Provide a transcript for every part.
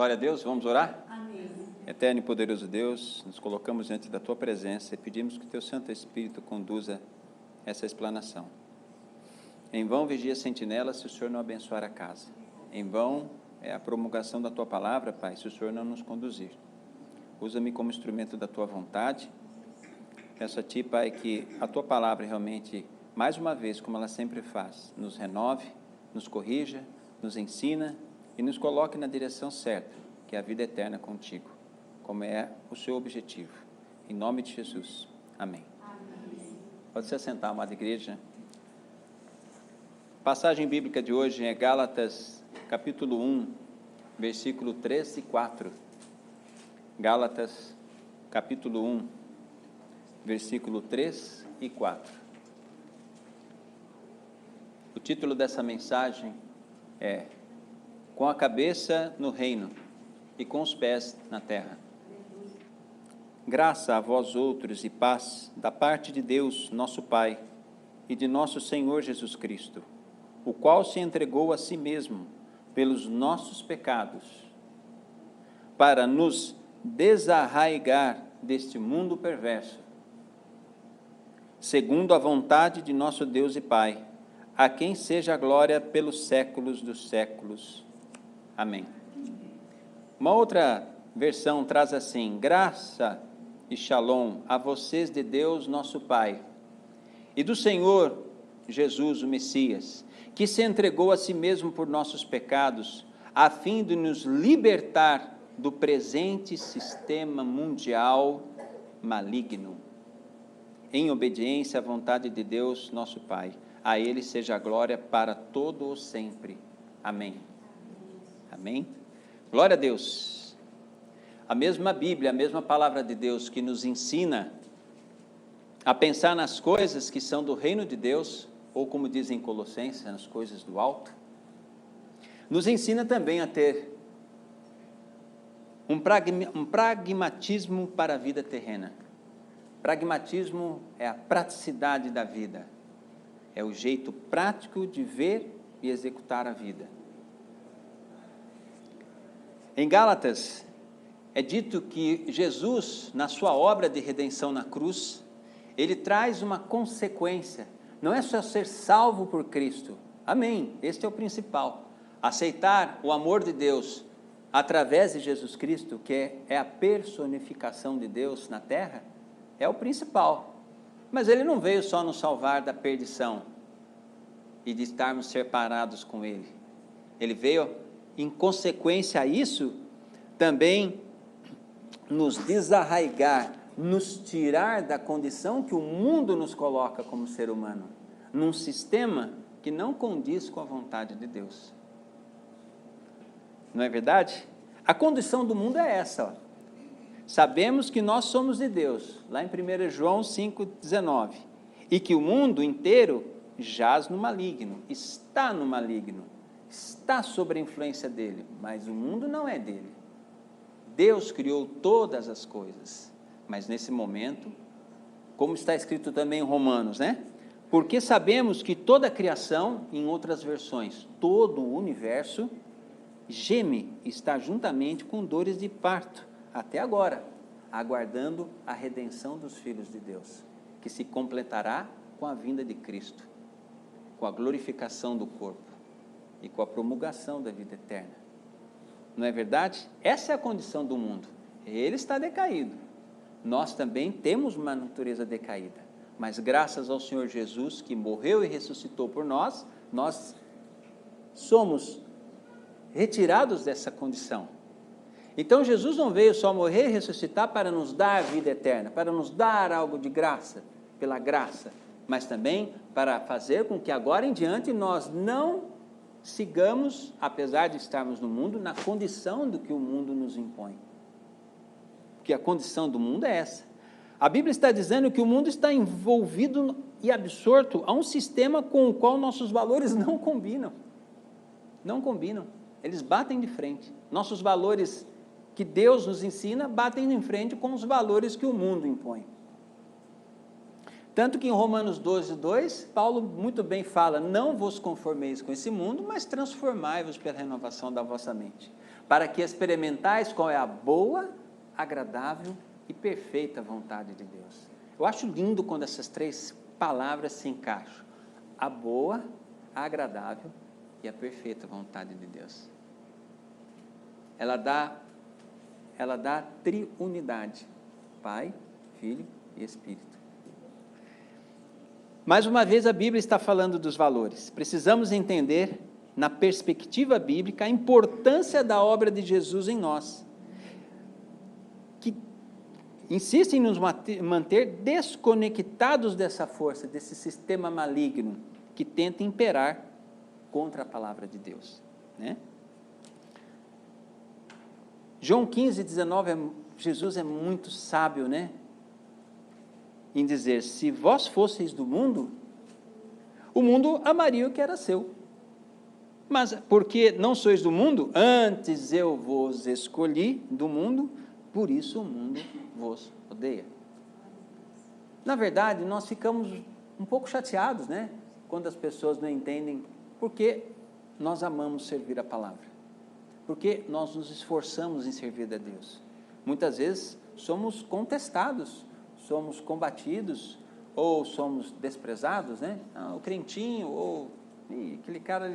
Glória a Deus, vamos orar? Amém. Eterno e poderoso Deus, nos colocamos diante da Tua presença e pedimos que o Teu Santo Espírito conduza essa explanação. Em vão vigia a sentinela se o Senhor não abençoar a casa. Em vão é a promulgação da Tua palavra, Pai, se o Senhor não nos conduzir. Usa-me como instrumento da Tua vontade. Peço a Ti, Pai, que a Tua palavra realmente, mais uma vez, como ela sempre faz, nos renove, nos corrija, nos ensina e nos coloque na direção certa, que é a vida eterna contigo, como é o seu objetivo. Em nome de Jesus. Amém. Amém. Pode se assentar, amada igreja. A passagem bíblica de hoje é Gálatas, capítulo 1, versículo 3 e 4. Gálatas, capítulo 1, versículo 3 e 4. O título dessa mensagem é Com a cabeça no reino e com os pés na terra. Graça a vós outros e paz da parte de Deus, nosso Pai, e de nosso Senhor Jesus Cristo, o qual se entregou a si mesmo pelos nossos pecados, para nos desarraigar deste mundo perverso, segundo a vontade de nosso Deus e Pai, a quem seja a glória pelos séculos dos séculos. Amém. Uma outra versão traz assim: graça e shalom a vocês de Deus nosso Pai e do Senhor Jesus, o Messias, que se entregou a si mesmo por nossos pecados, a fim de nos libertar do presente sistema mundial maligno, em obediência à vontade de Deus nosso Pai. A Ele seja a glória para todo o sempre. Amém. Amém. Glória a Deus. A mesma Bíblia, a mesma palavra de Deus que nos ensina a pensar nas coisas que são do reino de Deus, ou como dizem em Colossenses, nas coisas do alto, nos ensina também a ter um pragmatismo para a vida terrena. Pragmatismo é a praticidade da vida, é o jeito prático de ver e executar a vida. Em Gálatas, é dito que Jesus, na sua obra de redenção na cruz, ele traz uma consequência. Não é só ser salvo por Cristo. Amém. Este é o principal. Aceitar o amor de Deus através de Jesus Cristo, que é a personificação de Deus na terra, é o principal. Mas ele não veio só nos salvar da perdição e de estarmos separados com ele. Ele veio, em consequência a isso, também nos desarraigar, nos tirar da condição que o mundo nos coloca como ser humano, num sistema que não condiz com a vontade de Deus. Não é verdade? A condição do mundo é essa, ó. Sabemos que nós somos de Deus, lá em 1 João 5,19, e que o mundo inteiro jaz no maligno, está no maligno, está sob a influência dele, mas o mundo não é dele. Deus criou todas as coisas, mas nesse momento, como está escrito também em Romanos, né? Porque sabemos que toda a criação, em outras versões, todo o universo, geme, está juntamente com dores de parto, até agora, aguardando a redenção dos filhos de Deus, que se completará com a vinda de Cristo, com a glorificação do corpo e com a promulgação da vida eterna. Não é verdade? Essa é a condição do mundo. Ele está decaído. Nós também temos uma natureza decaída, mas graças ao Senhor Jesus, que morreu e ressuscitou por nós, nós somos retirados dessa condição. Então Jesus não veio só morrer e ressuscitar para nos dar a vida eterna, para nos dar algo de graça, pela graça, mas também para fazer com que agora em diante nós não sigamos, apesar de estarmos no mundo, na condição do que o mundo nos impõe. Porque a condição do mundo é essa. A Bíblia está dizendo que o mundo está envolvido e absorto a um sistema com o qual nossos valores não combinam. Não combinam. Eles batem de frente. Nossos valores que Deus nos ensina batem de frente com os valores que o mundo impõe. Tanto que em Romanos 12:2, Paulo muito bem fala: não vos conformeis com esse mundo, mas transformai-vos pela renovação da vossa mente, para que experimentais qual é a boa, agradável e perfeita vontade de Deus. Eu acho lindo quando essas três palavras se encaixam: a boa, a agradável e a perfeita vontade de Deus. Ela dá triunidade: Pai, Filho e Espírito. Mais uma vez a Bíblia está falando dos valores. Precisamos entender, na perspectiva bíblica, a importância da obra de Jesus em nós, que insiste em nos manter desconectados dessa força, desse sistema maligno que tenta imperar contra a palavra de Deus, né? João 15:19, Jesus é muito sábio, né? Em dizer: se vós fosseis do mundo, o mundo amaria o que era seu. Mas porque não sois do mundo, antes eu vos escolhi do mundo, por isso o mundo vos odeia. Na verdade, nós ficamos um pouco chateados, né? Quando as pessoas não entendem porque nós amamos servir a palavra, porque nós nos esforçamos em servir a Deus. Muitas vezes somos contestados, somos combatidos, ou somos desprezados, né? O crentinho, ou aquele cara,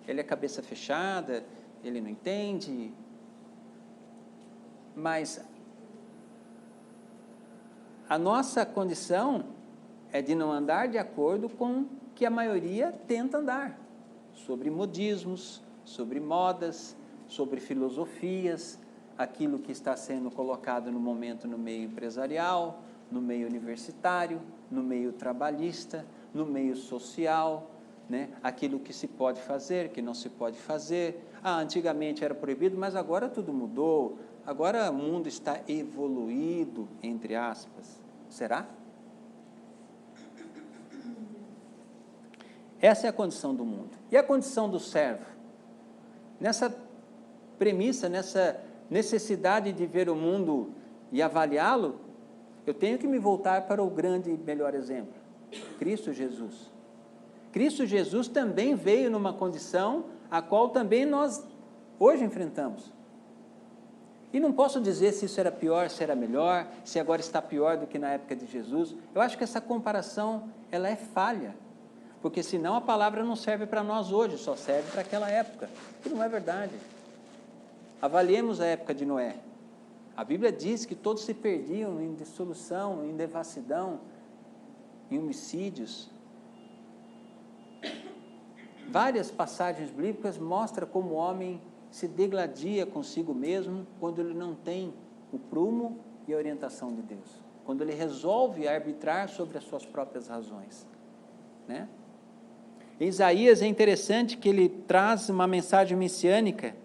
ele é cabeça fechada, ele não entende. Mas a nossa condição é de não andar de acordo com o que a maioria tenta andar, sobre modismos, sobre modas, sobre filosofias, aquilo que está sendo colocado no momento no meio empresarial, no meio universitário, no meio trabalhista, no meio social, né? Aquilo que se pode fazer, que não se pode fazer. Antigamente era proibido, mas agora tudo mudou, agora o mundo está evoluído, entre aspas. Será? Essa é a condição do mundo. E a condição do servo? Nessa premissa, nessa necessidade de ver o mundo e avaliá-lo, eu tenho que me voltar para o grande e melhor exemplo: Cristo Jesus. Cristo Jesus também veio numa condição a qual também nós hoje enfrentamos. E não posso dizer se isso era pior, se era melhor, se agora está pior do que na época de Jesus. Eu acho que essa comparação, ela é falha, porque senão a palavra não serve para nós hoje, só serve para aquela época, que não é verdade. Avaliemos a época de Noé. A Bíblia diz que todos se perdiam em dissolução, em devassidão, em homicídios. Várias passagens bíblicas mostram como o homem se degladia consigo mesmo quando ele não tem o prumo e a orientação de Deus, quando ele resolve arbitrar sobre as suas próprias razões, né? Em Isaías é interessante que ele traz uma mensagem messiânica.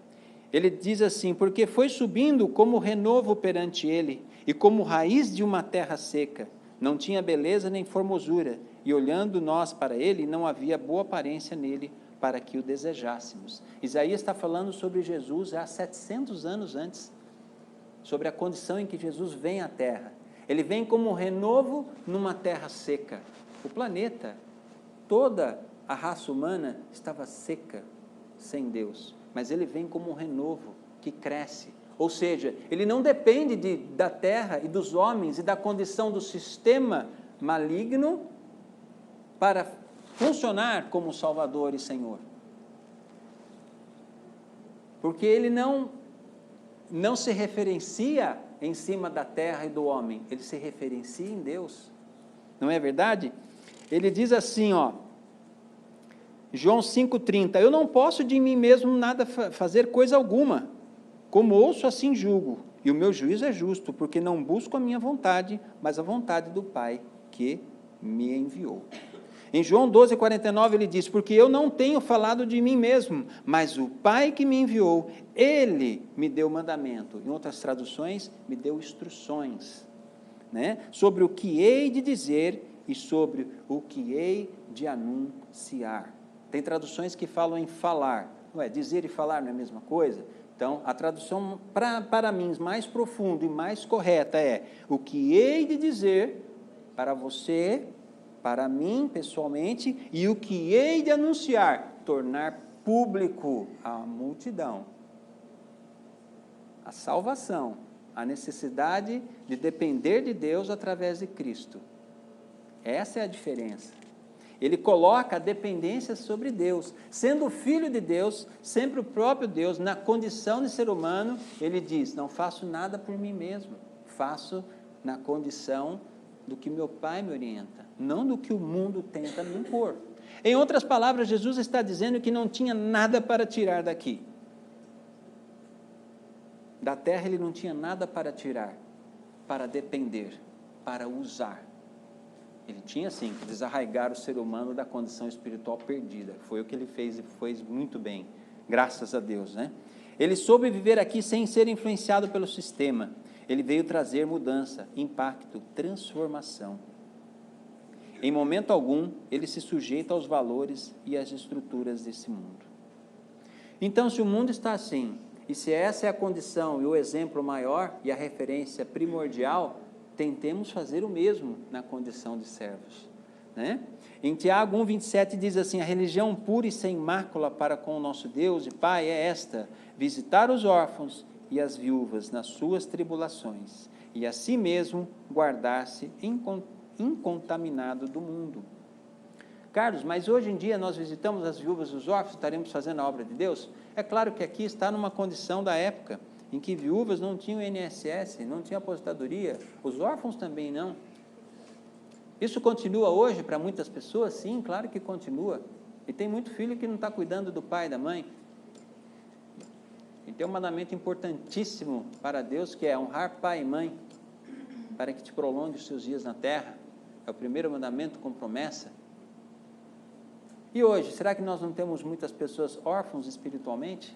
Ele diz assim: porque foi subindo como renovo perante ele, e como raiz de uma terra seca, não tinha beleza nem formosura, e olhando nós para ele, não havia boa aparência nele, para que o desejássemos. Isaías está falando sobre Jesus há 700 anos antes, sobre a condição em que Jesus vem à terra. Ele vem como um renovo numa terra seca. O planeta, toda a raça humana estava seca, sem Deus, mas ele vem como um renovo que cresce. Ou seja, ele não depende da terra e dos homens e da condição do sistema maligno para funcionar como Salvador e Senhor. Porque ele não se referencia em cima da terra e do homem, ele se referencia em Deus. Não é verdade? Ele diz assim, João 5,30, eu não posso de mim mesmo nada fazer coisa alguma, como ouço assim julgo, e o meu juízo é justo, porque não busco a minha vontade, mas a vontade do Pai que me enviou. Em João 12,49 ele diz, porque eu não tenho falado de mim mesmo, mas o Pai que me enviou, ele me deu mandamento. Em outras traduções, me deu instruções, né? Sobre o que hei de dizer e sobre o que hei de anunciar. Tem traduções que falam em falar. Ué, dizer e falar não é a mesma coisa? Então, a tradução para mim mais profunda e mais correta é o que hei de dizer para você, para mim pessoalmente, e o que hei de anunciar, tornar público à multidão. a salvação, a necessidade de depender de Deus através de Cristo. Essa é a diferença. Ele coloca a dependência sobre Deus. Sendo o Filho de Deus, sempre o próprio Deus, na condição de ser humano, ele diz, não faço nada por mim mesmo, faço na condição do que meu Pai me orienta, não do que o mundo tenta me impor. Em outras palavras, Jesus está dizendo que não tinha nada para tirar daqui. Da terra ele não tinha nada para tirar, para depender, para usar. Ele tinha sim que desarraigar o ser humano da condição espiritual perdida. Foi o que ele fez e fez muito bem, graças a Deus, né? Ele soube viver aqui sem ser influenciado pelo sistema. Ele veio trazer mudança, impacto, transformação. Em momento algum, ele se sujeita aos valores e às estruturas desse mundo. Então, se o mundo está assim, e se essa é a condição e o exemplo maior e a referência primordial, tentemos fazer o mesmo na condição de servos, né? Em Tiago 1,27 diz assim, a religião pura e sem mácula para com o nosso Deus e Pai é esta, visitar os órfãos e as viúvas nas suas tribulações, e a si mesmo guardar-se incontaminado do mundo. Carlos, mas hoje em dia nós visitamos as viúvas e os órfãos, estaremos fazendo a obra de Deus? É claro que aqui está numa condição da época, em que viúvas não tinham INSS, não tinham aposentadoria, os órfãos também não. Isso continua hoje para muitas pessoas? Sim, claro que continua. E tem muito filho que não está cuidando do pai e da mãe. E tem um mandamento importantíssimo para Deus, que é honrar pai e mãe, para que te prolongue os seus dias na terra. É o primeiro mandamento com promessa. E hoje, será que nós não temos muitas pessoas órfãos espiritualmente?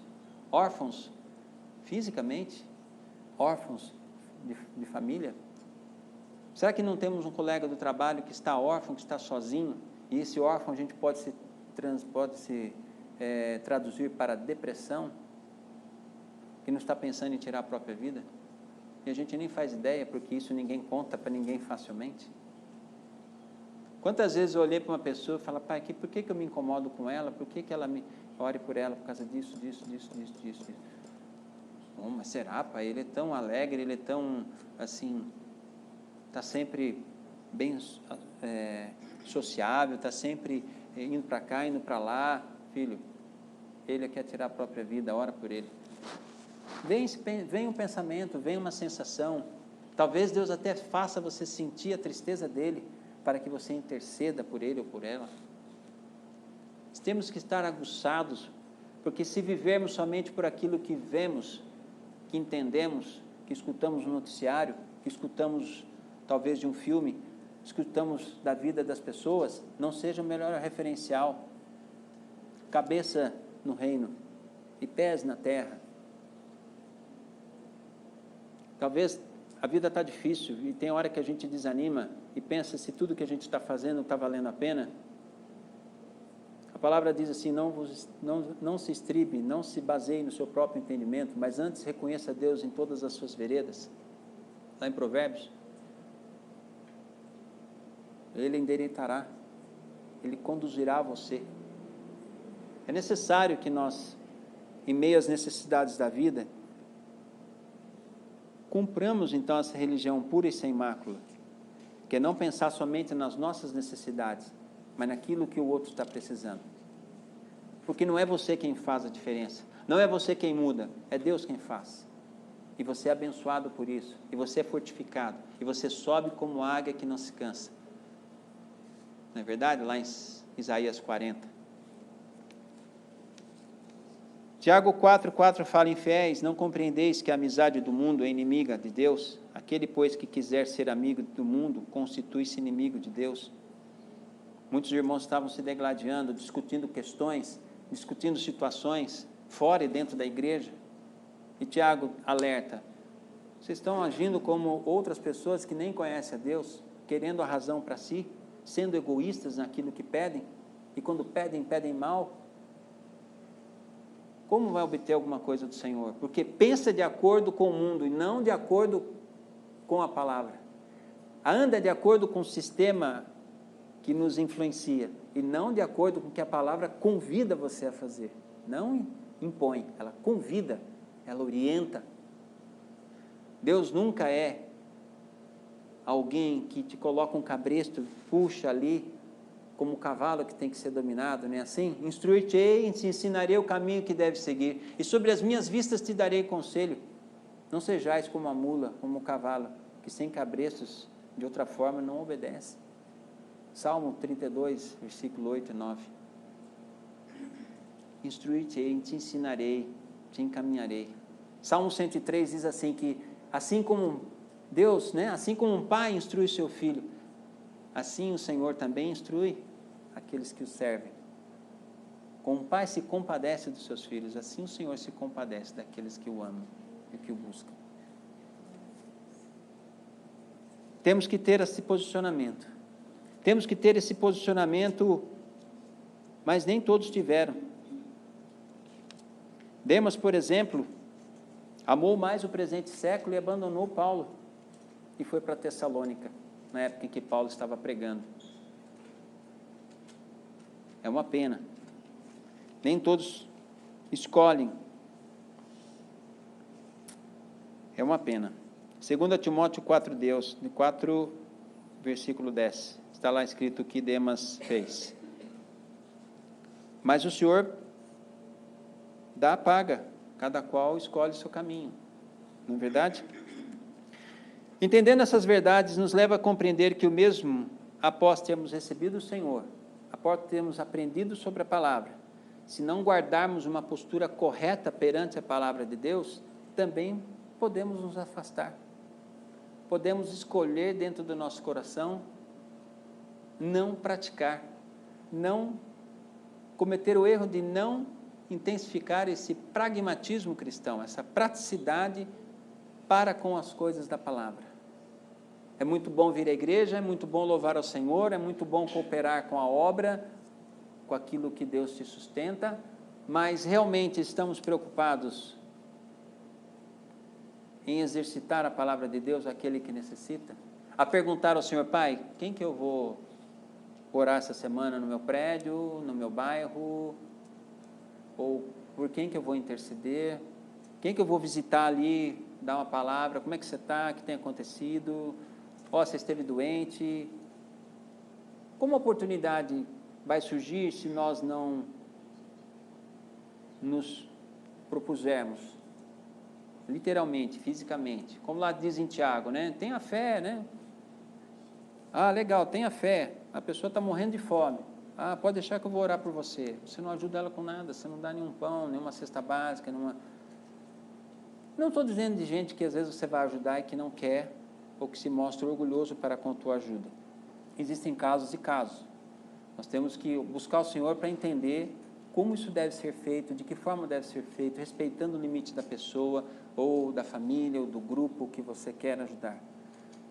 Órfãos fisicamente? Órfãos de família? Será que não temos um colega do trabalho que está órfão, que está sozinho? E esse órfão a gente pode se traduzir para depressão? Que não está pensando em tirar a própria vida? E a gente nem faz ideia, porque isso ninguém conta para ninguém facilmente. Quantas vezes eu olhei para uma pessoa e falei, pai, por que eu me incomodo com ela? Por que ela me ore por ela? Por causa disso. Oh, mas será, pai? Ele é tão alegre, ele é tão, assim, está sempre bem sociável, está sempre indo para cá, indo para lá. Filho, ele quer tirar a própria vida, ora por ele. Vem um pensamento, vem uma sensação. Talvez Deus até faça você sentir a tristeza dele, para que você interceda por ele ou por ela. Temos que estar aguçados, porque se vivermos somente por aquilo que vemos, que entendemos, que escutamos no noticiário, que escutamos talvez de um filme, escutamos da vida das pessoas, não seja o melhor referencial. Cabeça no reino e pés na terra. Talvez a vida está difícil e tem hora que a gente desanima e pensa se tudo que a gente está fazendo está valendo a pena. A palavra diz assim, não se estribe, não se baseie no seu próprio entendimento, mas antes reconheça Deus em todas as suas veredas. Lá em Provérbios. Ele endireitará, Ele conduzirá você. É necessário que nós, em meio às necessidades da vida, cumpramos então essa religião pura e sem mácula, que é não pensar somente nas nossas necessidades, mas naquilo que o outro está precisando. Porque não é você quem faz a diferença, não é você quem muda, é Deus quem faz. E você é abençoado por isso, e você é fortificado, e você sobe como águia que não se cansa. Não é verdade? Lá em Isaías 40. Tiago 4,4 fala, infiéis, não compreendeis que a amizade do mundo é inimiga de Deus? Aquele, pois, que quiser ser amigo do mundo, constitui-se inimigo de Deus. Muitos irmãos estavam se degladiando, discutindo questões, discutindo situações, fora e dentro da igreja. E Tiago alerta, vocês estão agindo como outras pessoas que nem conhecem a Deus, querendo a razão para si, sendo egoístas naquilo que pedem, e quando pedem, pedem mal. Como vai obter alguma coisa do Senhor? Porque pensa de acordo com o mundo e não de acordo com a palavra. Anda de acordo com o sistema que nos influencia e não de acordo com o que a palavra convida você a fazer. Não impõe, ela convida, ela orienta. Deus nunca é alguém que te coloca um cabresto, puxa ali, como o cavalo que tem que ser dominado, não é assim? Instruir-te-ei, te ensinarei o caminho que deves seguir, e sobre as minhas vistas te darei conselho. Não sejais como a mula, como o cavalo, que sem cabrestos, de outra forma, não obedece. Salmo 32, versículo 8 e 9. Instruir-te-ei, te ensinarei, te encaminharei. Salmo 103 diz assim que, assim como Deus, né, assim como um pai instrui seu filho, assim o Senhor também instrui aqueles que o servem. Como um pai se compadece dos seus filhos, assim o Senhor se compadece daqueles que o amam e que o buscam. Temos que ter esse posicionamento. Temos que ter esse posicionamento, mas nem todos tiveram. Demas, por exemplo, amou mais o presente século e abandonou Paulo e foi para Tessalônica, na época em que Paulo estava pregando. É uma pena. Nem todos escolhem. É uma pena. 2 Timóteo 4, versículo 10. Está lá escrito o que Demas fez. Mas o Senhor dá a paga, cada qual escolhe o seu caminho. Não é verdade? Entendendo essas verdades, nos leva a compreender que o mesmo, após termos recebido o Senhor, após termos aprendido sobre a palavra, se não guardarmos uma postura correta perante a palavra de Deus, também podemos nos afastar. Podemos escolher dentro do nosso coração não praticar, não cometer o erro de não intensificar esse pragmatismo cristão, essa praticidade para com as coisas da palavra. É muito bom vir à igreja, é muito bom louvar ao Senhor, é muito bom cooperar com a obra, com aquilo que Deus te sustenta, mas realmente estamos preocupados em exercitar a palavra de Deus àquele que necessita? A perguntar ao Senhor, Pai, quem que eu vou orar essa semana no meu prédio, no meu bairro, ou por quem que eu vou interceder, quem que eu vou visitar ali, dar uma palavra, como é que você está, o que tem acontecido, você esteve doente, como a oportunidade vai surgir se nós não nos propusermos, literalmente, fisicamente, como lá diz em Tiago, né? Tenha fé, né? Ah, legal, tenha fé, a pessoa está morrendo de fome, pode deixar que eu vou orar por você. Você não ajuda ela com nada, você não dá nenhum pão, nenhuma cesta básica, não estou dizendo de gente que às vezes você vai ajudar e que não quer, ou que se mostra orgulhoso para com a tua ajuda. Existem casos e casos. Nós temos que buscar o Senhor para entender como isso deve ser feito, de que forma deve ser feito, respeitando o limite da pessoa, ou da família, ou do grupo que você quer ajudar.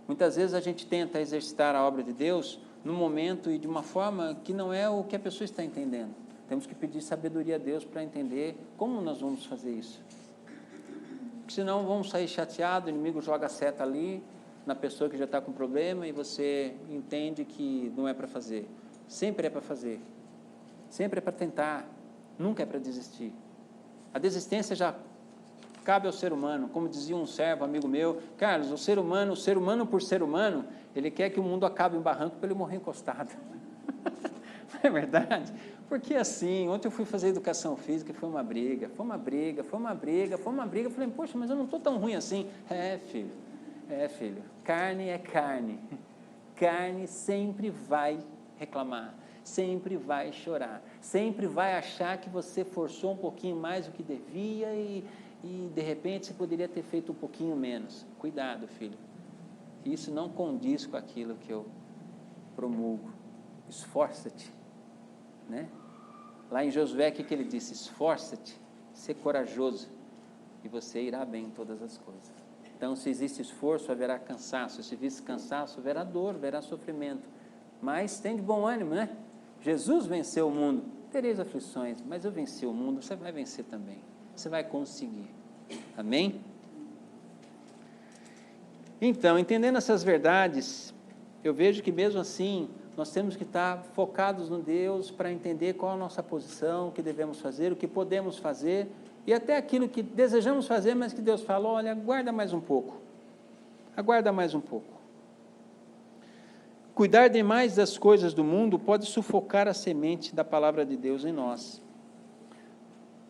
Muitas vezes a gente tenta exercitar a obra de Deus num momento e de uma forma que não é o que a pessoa está entendendo. Temos que pedir sabedoria a Deus para entender como nós vamos fazer isso. Porque senão vamos sair chateados, o inimigo joga a seta ali na pessoa que já está com problema e você entende que não é para fazer. Sempre é para fazer. Sempre é para tentar. Nunca é para desistir. A desistência já cabe ao ser humano. Como dizia um servo, amigo meu, Carlos, o ser humano por ser humano, ele quer que o mundo acabe em barranco para ele morrer encostado. Não é verdade? Porque assim, ontem eu fui fazer educação física e foi uma briga. Eu falei, poxa, mas eu não estou tão ruim assim. É, filho, carne é carne. Carne sempre vai reclamar, sempre vai chorar, sempre vai achar que você forçou um pouquinho mais do que devia e de repente você poderia ter feito um pouquinho menos. Cuidado, filho. Isso não condiz com aquilo que eu promulgo. Esforça-te, né? Lá em Josué, o que ele disse? Esforça-te, ser corajoso e você irá bem em todas as coisas. Então, se existe esforço, haverá cansaço. Se existe cansaço, haverá dor, haverá sofrimento. Mas tem de bom ânimo, né? Jesus venceu o mundo. Tereis aflições, mas eu venci o mundo, você vai vencer também. Você vai conseguir. Amém? Então, entendendo essas verdades, eu vejo que mesmo assim, nós temos que estar focados no Deus para entender qual a nossa posição, o que devemos fazer, o que podemos fazer, e até aquilo que desejamos fazer, mas que Deus fala, olha, guarda mais um pouco. Aguarda mais um pouco. Cuidar demais das coisas do mundo pode sufocar a semente da palavra de Deus em nós.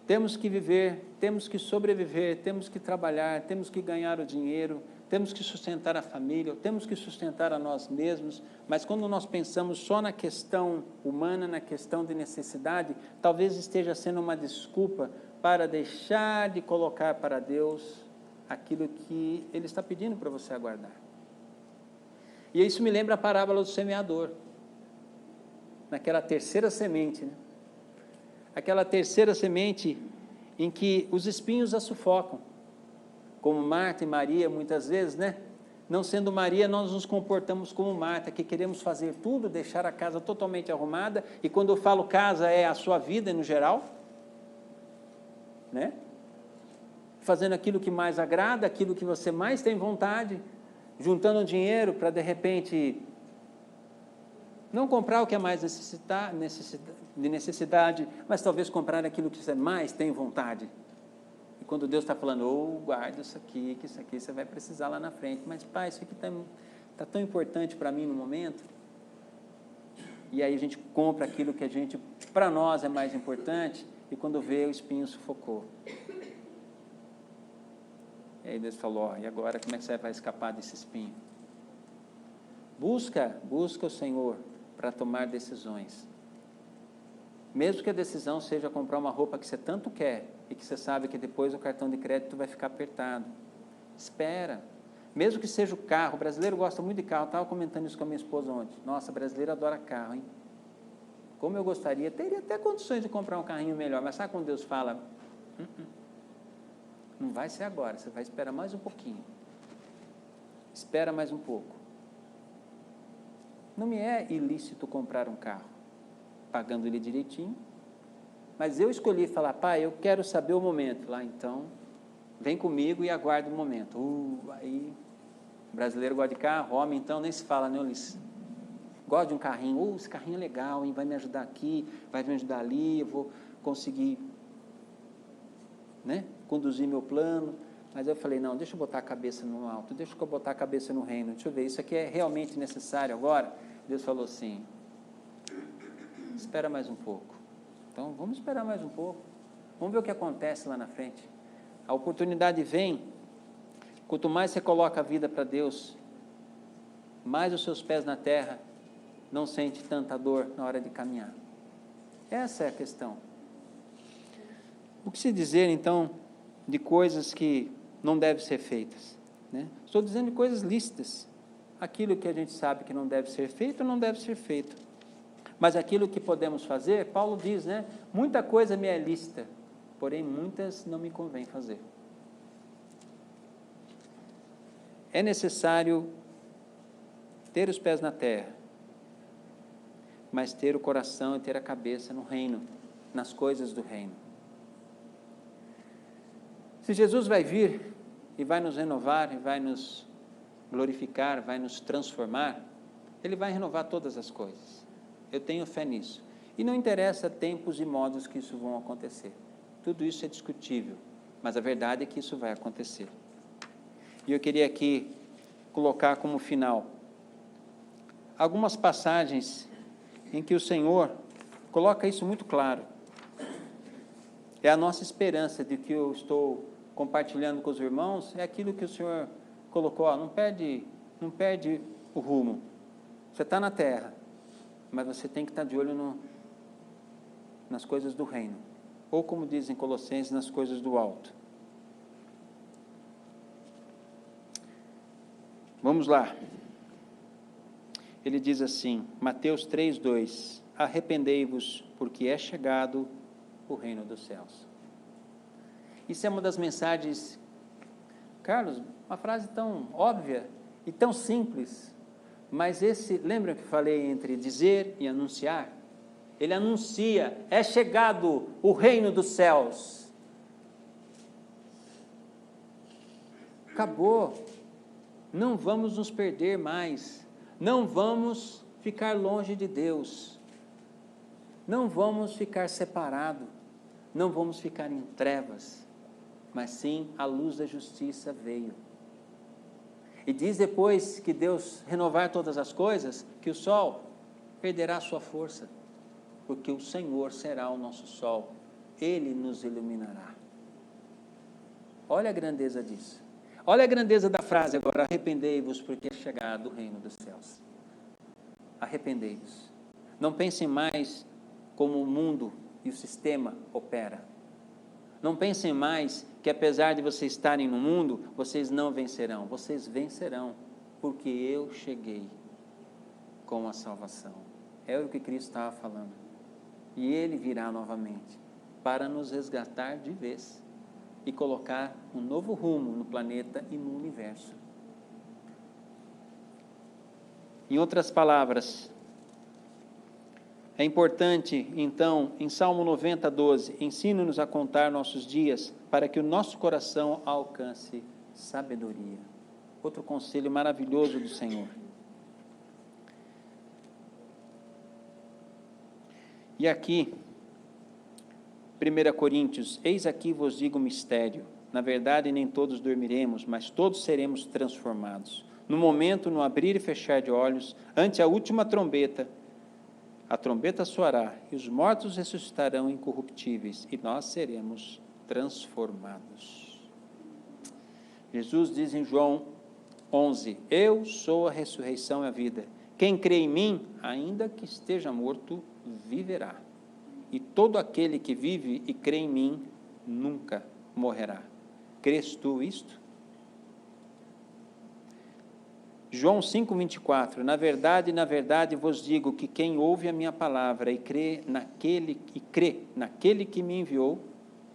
Temos que viver, temos que sobreviver, temos que trabalhar, temos que ganhar o dinheiro, temos que sustentar a família, temos que sustentar a nós mesmos, mas quando nós pensamos só na questão humana, na questão de necessidade, talvez esteja sendo uma desculpa para deixar de colocar para Deus aquilo que Ele está pedindo para você aguardar. E isso me lembra a parábola do semeador, naquela terceira semente, né? Aquela terceira semente em que os espinhos a sufocam, como Marta e Maria muitas vezes, né? Não sendo Maria, nós nos comportamos como Marta, que queremos fazer tudo, deixar a casa totalmente arrumada, e quando eu falo casa é a sua vida no geral, né? Fazendo aquilo que mais agrada, aquilo que você mais tem vontade, juntando dinheiro para de repente não comprar o que é mais de necessidade, mas talvez comprar aquilo que você mais tem vontade. E quando Deus está falando, guarda isso aqui, que isso aqui você vai precisar lá na frente. Mas pai, isso aqui está tão importante para mim no momento. E aí a gente compra aquilo que para nós é mais importante, e quando vê, o espinho sufocou. E aí Deus falou, e agora como é que você vai escapar desse espinho? Busca o Senhor para tomar decisões. Mesmo que a decisão seja comprar uma roupa que você tanto quer, e que você sabe que depois o cartão de crédito vai ficar apertado. Espera. Mesmo que seja o carro, o brasileiro gosta muito de carro, eu estava comentando isso com a minha esposa ontem. Nossa, brasileiro adora carro, hein? Como eu gostaria, teria até condições de comprar um carrinho melhor, mas sabe quando Deus fala, não vai ser agora, você vai esperar mais um pouquinho. Espera mais um pouco. Não me é ilícito comprar um carro, pagando ele direitinho, mas eu escolhi falar, pai, eu quero saber o momento. Lá, então, vem comigo e aguarda o momento. Aí, brasileiro gosta de carro, homem, então, nem se fala, né, Ulisses? Gosta de um carrinho, esse carrinho é legal, hein? Vai me ajudar aqui, vai me ajudar ali, eu vou conseguir, né, conduzir meu plano. Mas eu falei, não, deixa eu botar a cabeça no alto, deixa eu botar a cabeça no reino, deixa eu ver, isso aqui é realmente necessário agora? Deus falou assim, espera mais um pouco. Então, vamos esperar mais um pouco, vamos ver o que acontece lá na frente. A oportunidade vem, quanto mais você coloca a vida para Deus, mais os seus pés na terra não sente tanta dor na hora de caminhar. Essa é a questão. O que se dizer, então, de coisas que não devem ser feitas, né? Estou dizendo de coisas lícitas. Aquilo que a gente sabe que não deve ser feito, não deve ser feito. Mas aquilo que podemos fazer, Paulo diz, né? Muita coisa me é lícita, porém muitas não me convém fazer. É necessário ter os pés na terra, mas ter o coração e ter a cabeça no reino, nas coisas do reino. Se Jesus vai vir e vai nos renovar, e vai nos glorificar, vai nos transformar, Ele vai renovar todas as coisas. Eu tenho fé nisso. E não interessa tempos e modos que isso vão acontecer. Tudo isso é discutível, mas a verdade é que isso vai acontecer. E eu queria aqui colocar como final algumas passagens em que o Senhor coloca isso muito claro. É a nossa esperança de que eu estou compartilhando com os irmãos, é aquilo que o Senhor colocou, não perde o rumo. Você está na terra, mas você tem que estar de olho nas coisas do reino, ou como dizem Colossenses, nas coisas do alto. Vamos lá. Ele diz assim, Mateus 3:2, arrependei-vos, porque é chegado o reino dos céus. Isso é uma das mensagens, Carlos, uma frase tão óbvia e tão simples, mas lembra que eu falei entre dizer e anunciar? Ele anuncia, é chegado o reino dos céus. Acabou. Não vamos nos perder mais. Não vamos ficar longe de Deus. Não vamos ficar separados. Não vamos ficar em trevas. Mas sim, a luz da justiça veio. E diz depois que Deus renovar todas as coisas, que o sol perderá sua força, porque o Senhor será o nosso sol, Ele nos iluminará. Olha a grandeza disso. Olha a grandeza da frase agora: arrependei-vos, porque é chegado o reino dos céus. Arrependei-vos. Não pensem mais como o mundo e o sistema opera. Não pensem mais que apesar de vocês estarem no mundo, vocês não vencerão. Vocês vencerão, porque eu cheguei com a salvação. É o que Cristo estava falando. E Ele virá novamente para nos resgatar de vez e colocar um novo rumo no planeta e no universo. Em outras palavras, é importante, então, em Salmo 90, 12, ensina-nos a contar nossos dias para que o nosso coração alcance sabedoria. Outro conselho maravilhoso do Senhor. E aqui, 1 Coríntios, eis aqui vos digo um mistério. Na verdade, nem todos dormiremos, mas todos seremos transformados. No momento, no abrir e fechar de olhos, ante a última trombeta, a trombeta soará, e os mortos ressuscitarão incorruptíveis, e nós seremos transformados. Jesus diz em João 11, eu sou a ressurreição e a vida. Quem crê em mim, ainda que esteja morto, viverá. E todo aquele que vive e crê em mim, nunca morrerá. Crês tu isto? João 5,24, na verdade vos digo que quem ouve a minha palavra e crê naquele que me enviou,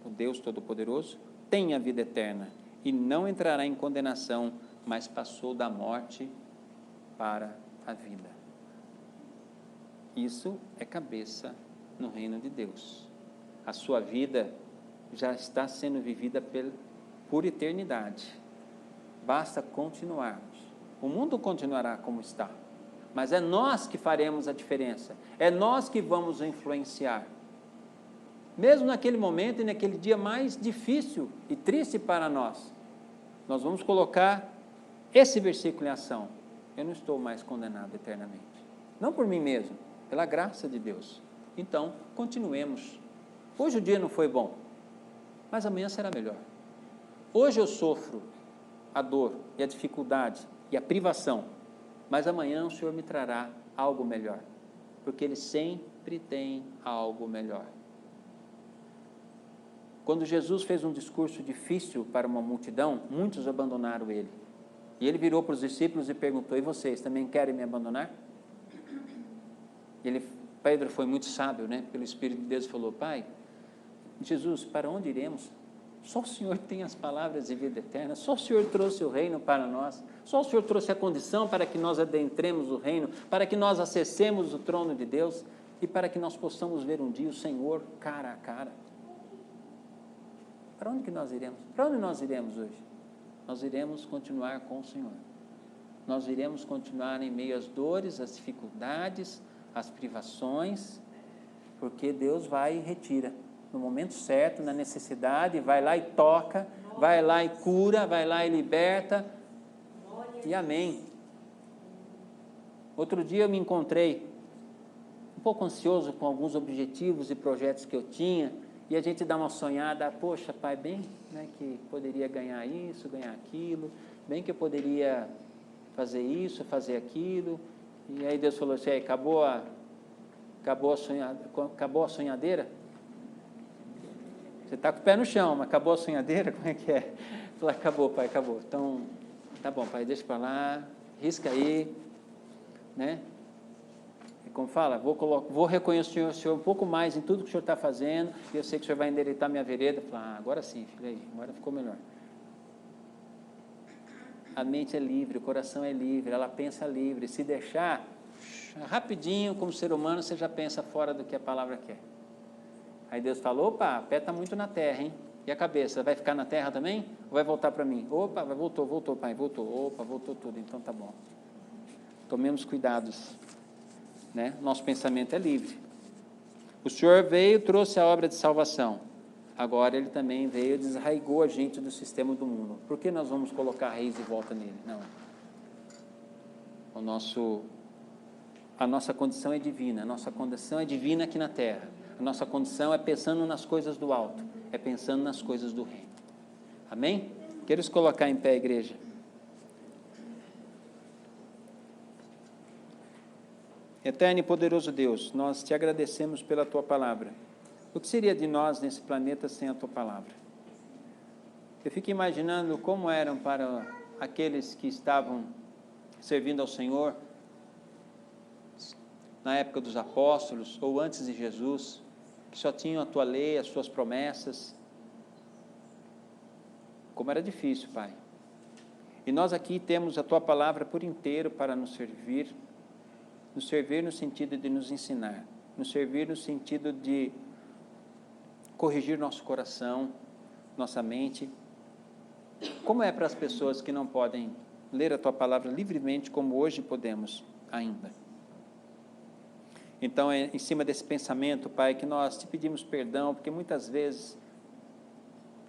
o Deus Todo-Poderoso, tem a vida eterna e não entrará em condenação, mas passou da morte para a vida. Isso é cabeça no reino de Deus. A sua vida já está sendo vivida por eternidade. Basta continuarmos. O mundo continuará como está, mas é nós que faremos a diferença, é nós que vamos influenciar. Mesmo naquele momento e naquele dia mais difícil e triste para nós, nós vamos colocar esse versículo em ação. Eu não estou mais condenado eternamente. Não por mim mesmo, pela graça de Deus. Então, continuemos. Hoje o dia não foi bom, mas amanhã será melhor. Hoje eu sofro a dor e a dificuldade e a privação, mas amanhã o Senhor me trará algo melhor, porque Ele sempre tem algo melhor. Quando Jesus fez um discurso difícil para uma multidão, muitos abandonaram Ele, e Ele virou para os discípulos e perguntou, e vocês também querem me abandonar? Pedro foi muito sábio, pelo Espírito de Deus, falou, Pai, Jesus, para onde iremos? Só o Senhor tem as palavras de vida eterna, só o Senhor trouxe o reino para nós, só o Senhor trouxe a condição para que nós adentremos o reino, para que nós acessemos o trono de Deus e para que nós possamos ver um dia o Senhor cara a cara. Para onde que nós iremos? Para onde nós iremos hoje? Nós iremos continuar com o Senhor. Nós iremos continuar em meio às dores, às dificuldades, às privações, porque Deus vai e retira. No momento certo, na necessidade, vai lá e toca, vai lá e cura, vai lá e liberta, e amém. Outro dia eu me encontrei um pouco ansioso com alguns objetivos e projetos que eu tinha, e a gente dá uma sonhada, poxa, Pai, bem que poderia ganhar isso, ganhar aquilo, bem que eu poderia fazer isso, fazer aquilo, e aí Deus falou assim, acabou a sonhadeira? Você está com o pé no chão, mas acabou a sonhadeira? Como é que é? Falei, acabou, Pai, acabou. Então, tá bom, Pai, deixa para lá, risca aí, E como fala, vou reconhecer o Senhor um pouco mais em tudo que o Senhor está fazendo, e eu sei que o Senhor vai endireitar minha vereda. Falei, agora sim, filho, aí, agora ficou melhor. A mente é livre, o coração é livre, ela pensa livre. Se deixar, rapidinho, como ser humano, você já pensa fora do que a palavra quer. Aí Deus falou, opa, o pé está muito na terra, hein? E a cabeça, vai ficar na terra também? Ou vai voltar para mim? Opa, voltou, Pai, voltou. Opa, voltou tudo, então tá bom. Tomemos cuidados, Nosso pensamento é livre. O Senhor veio, trouxe a obra de salvação. Agora Ele também veio e desarraigou a gente do sistema do mundo. Por que nós vamos colocar raiz de volta nele? Não. A nossa condição é divina, a nossa condição é divina aqui na terra. A nossa condição é pensando nas coisas do alto, é pensando nas coisas do reino. Amém? Quero colocar em pé, igreja. Eterno e poderoso Deus, nós te agradecemos pela tua palavra. O que seria de nós nesse planeta sem a tua palavra? Eu fico imaginando como eram para aqueles que estavam servindo ao Senhor na época dos apóstolos ou antes de Jesus, que só tinham a tua lei, as suas promessas. Como era difícil, Pai. E nós aqui temos a tua palavra por inteiro para nos servir no sentido de nos ensinar, nos servir no sentido de corrigir nosso coração, nossa mente. Como é para as pessoas que não podem ler a tua palavra livremente como hoje podemos ainda? Então, em cima desse pensamento, Pai, que nós te pedimos perdão, porque muitas vezes,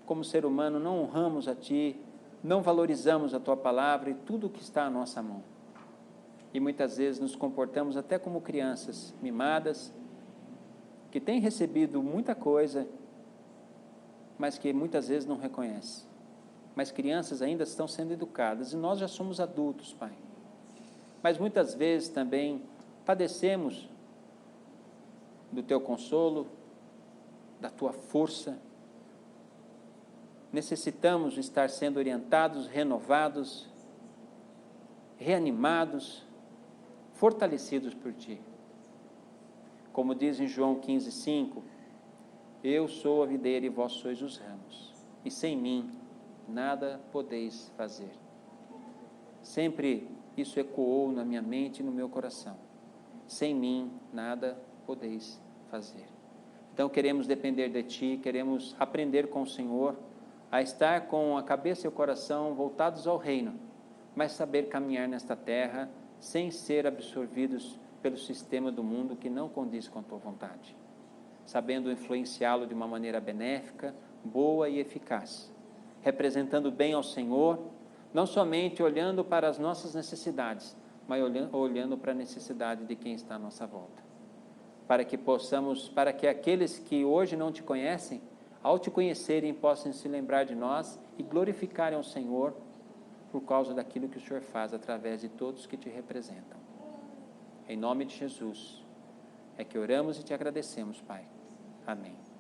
como ser humano, não honramos a Ti, não valorizamos a Tua palavra e tudo o que está à nossa mão. E muitas vezes nos comportamos até como crianças mimadas, que têm recebido muita coisa, mas que muitas vezes não reconhecem. Mas crianças ainda estão sendo educadas, e nós já somos adultos, Pai. Mas muitas vezes também padecemos do Teu consolo, da Tua força. Necessitamos estar sendo orientados, renovados, reanimados, fortalecidos por Ti. Como diz em João 15:5, eu sou a videira e vós sois os ramos, e sem mim nada podeis fazer. Sempre isso ecoou na minha mente e no meu coração. Sem mim nada podeis fazer. Então queremos depender de Ti, queremos aprender com o Senhor, a estar com a cabeça e o coração voltados ao reino, mas saber caminhar nesta terra sem ser absorvidos pelo sistema do mundo que não condiz com a Tua vontade, sabendo influenciá-lo de uma maneira benéfica, boa e eficaz, representando bem ao Senhor, não somente olhando para as nossas necessidades, mas olhando para a necessidade de quem está à nossa volta, para que aqueles que hoje não Te conhecem, ao Te conhecerem, possam se lembrar de nós e glorificarem ao Senhor por causa daquilo que o Senhor faz através de todos que Te representam. Em nome de Jesus, é que oramos e Te agradecemos, Pai. Amém.